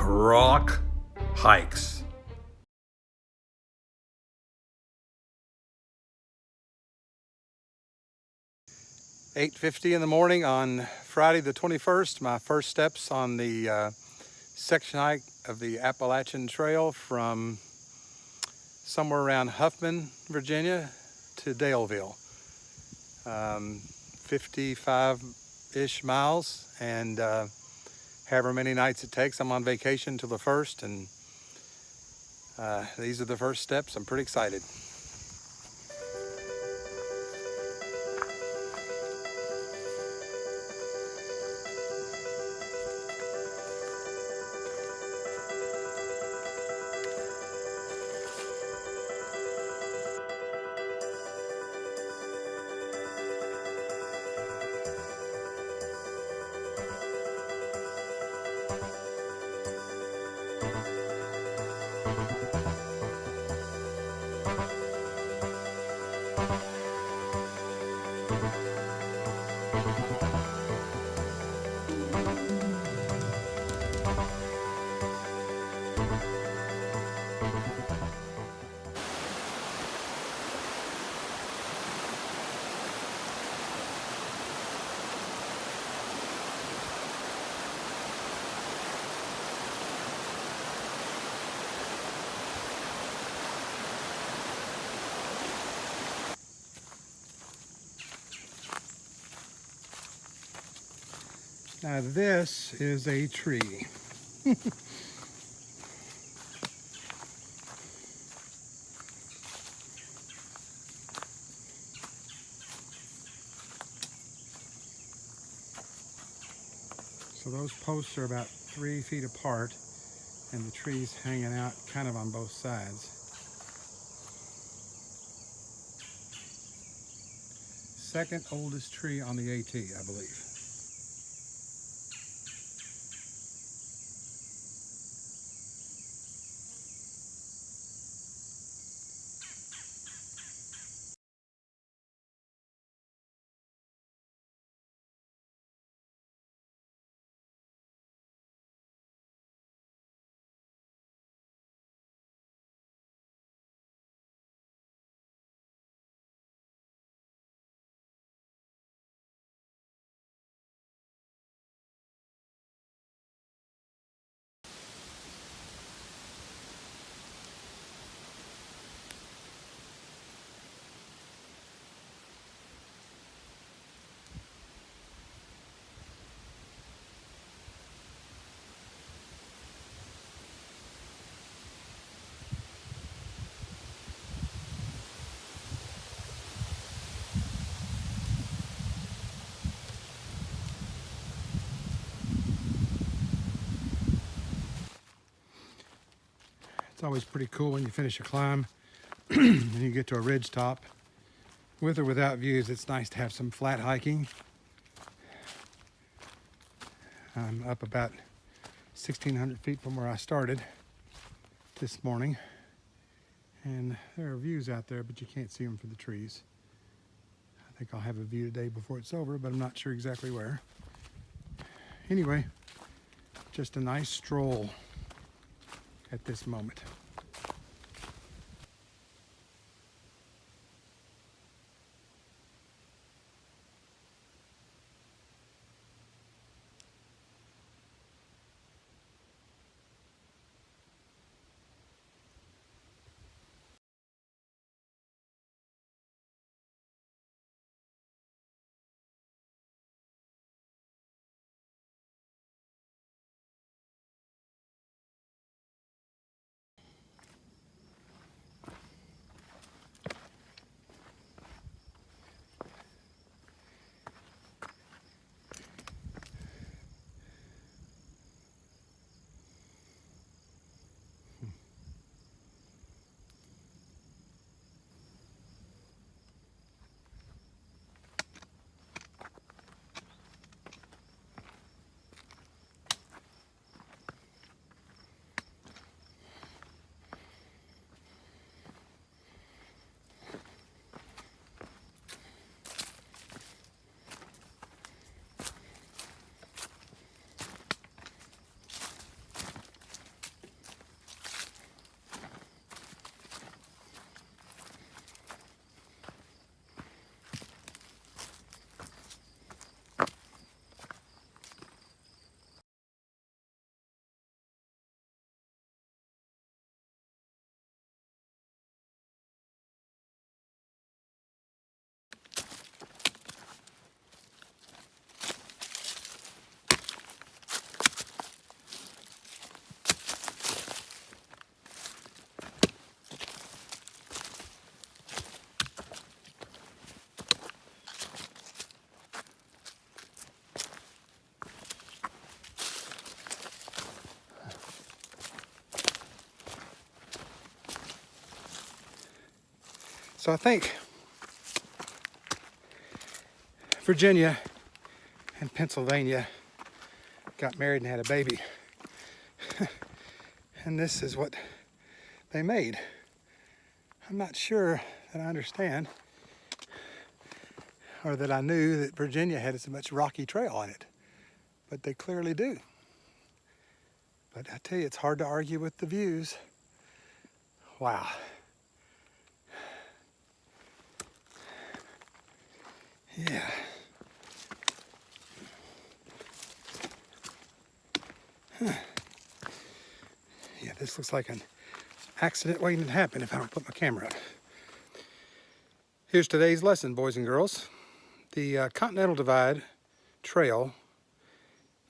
rock hikes. "8:50 in the morning on Friday the 21st, my first steps on the section hike of the Appalachian Trail from somewhere around Huffman, Virginia to Daleville. 55-ish miles, and however many nights it takes. I'm on vacation till the 1st, and these are the first steps. I'm pretty excited. Now this is a tree. So those posts are about 3 feet apart, and the tree's hanging out kind of on both sides. Second oldest tree on the AT, I believe. It's always pretty cool when you finish a climb and you get to a ridge top. With or without views, it's nice to have some flat hiking. I'm up about 1,600 feet from where I started this morning. And there are views out there, but you can't see them for the trees. I think I'll have a view today before it's over, but I'm not sure exactly where. Anyway, just a nice stroll at this moment. So I think Virginia and Pennsylvania got married and had a baby. And this is what they made. I'm not sure that I understand or that I knew that Virginia had as much rocky trail on it, but they clearly do. But I tell you, it's hard to argue with the views. Wow. Yeah. Huh. Yeah, this looks like an accident waiting to happen if I don't put my camera up. Here's today's lesson, boys and girls. The Continental Divide Trail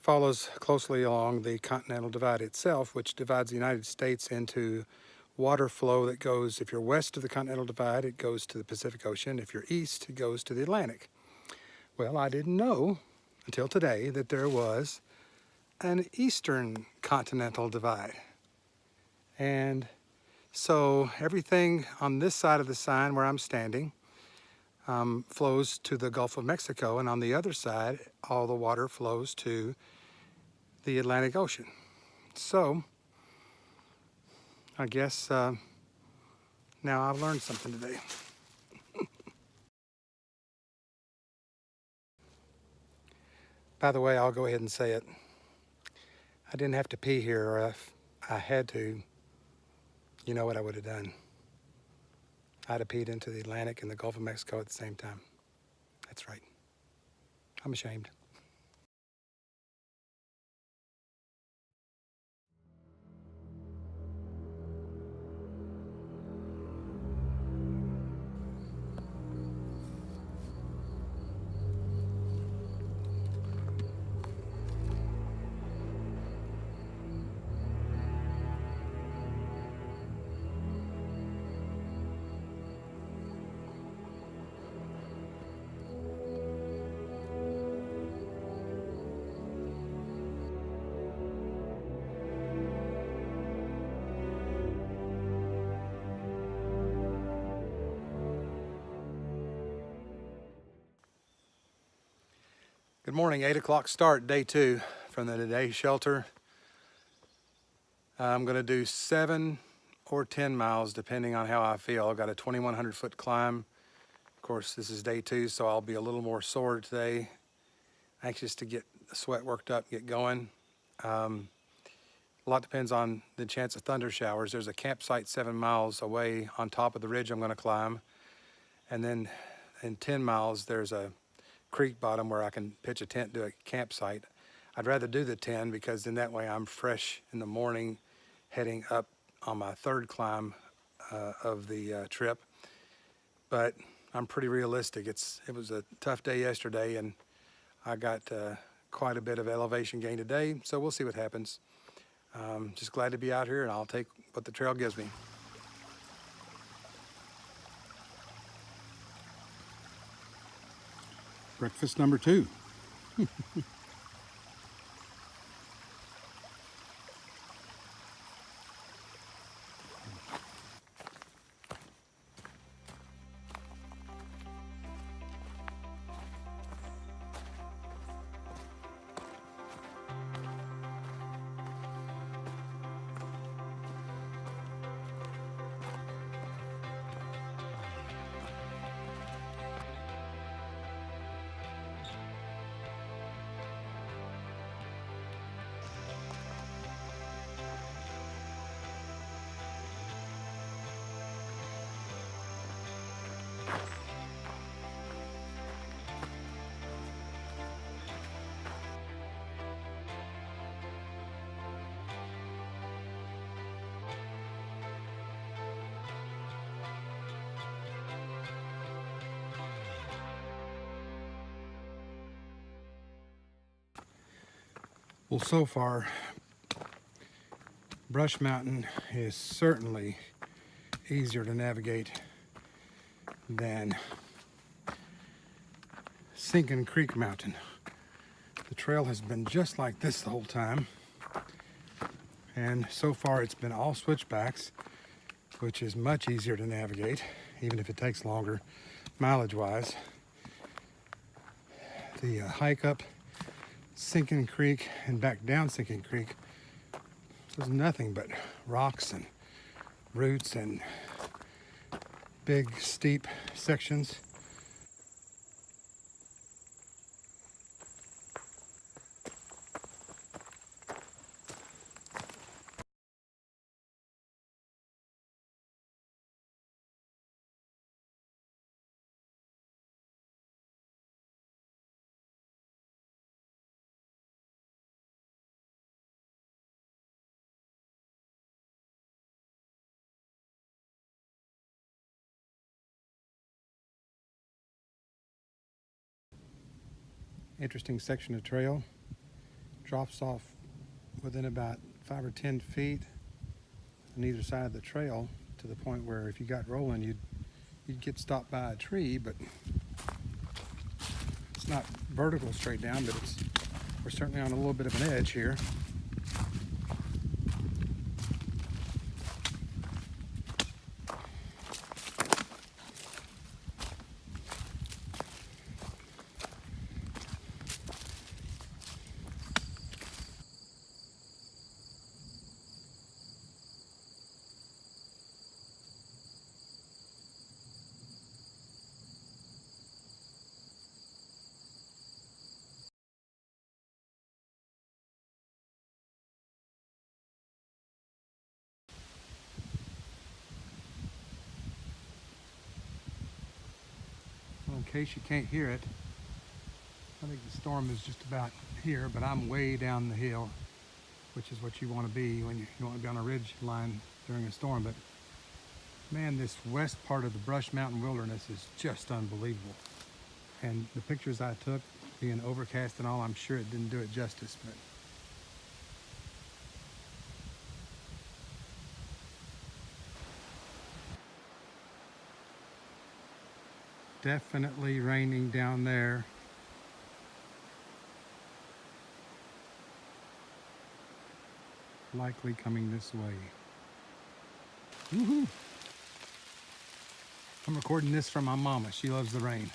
follows closely along the Continental Divide itself, which divides the United States into water flow that goes, if you're west of the Continental Divide, it goes to the Pacific Ocean. If you're east, it goes to the Atlantic. Well, I didn't know until today that there was an eastern Continental Divide. And so everything on this side of the sign where I'm standing flows to the Gulf of Mexico, and on the other side, all the water flows to the Atlantic Ocean. So, I guess now I've learned something today. By the way, I'll go ahead and say it. I didn't have to pee here, or if I had to, you know what I would have done. I'd have peed into the Atlantic and the Gulf of Mexico at the same time. That's right. I'm ashamed. Good morning, 8 o'clock start, day 2 from the Today Shelter. I'm gonna do 7 or 10 miles depending on how I feel. I've got a 2,100 foot climb. Of course, this is day 2, so I'll be a little more sore today. Anxious to get the sweat worked up, get going. A lot depends on the chance of thunder showers. There's a campsite 7 miles away on top of the ridge I'm gonna climb. And then in 10 miles, there's a creek bottom where I can pitch a tent, do a campsite. I'd rather do the 10 because then that way I'm fresh in the morning heading up on my 3rd climb of the trip. But I'm pretty realistic. It was a tough day yesterday and I got quite a bit of elevation gain today, so we'll see what happens. Just glad to be out here and I'll take what the trail gives me. Breakfast number 2. Well, so far, Brush Mountain is certainly easier to navigate than Sinking Creek Mountain. The trail has been just like this the whole time, and so far it's been all switchbacks, which is much easier to navigate, even if it takes longer mileage-wise. The hike up Sinking Creek and back down Sinking Creek was nothing but rocks and roots and big steep sections. Interesting section of trail. Drops off within about 5 or 10 feet on either side of the trail, to the point where if you got rolling, you'd get stopped by a tree. But it's not vertical straight down, but we're certainly on a little bit of an edge here. In case you can't hear it, I think the storm is just about here, but I'm way down the hill, which is what you want to be when you want to be on a ridge line during a storm. But man, this west part of the Brush Mountain Wilderness is just unbelievable. And the pictures I took, being overcast and all, I'm sure it didn't do it justice. But definitely raining down there. Likely coming this way. Woohoo! I'm recording this from my mama. She loves the rain.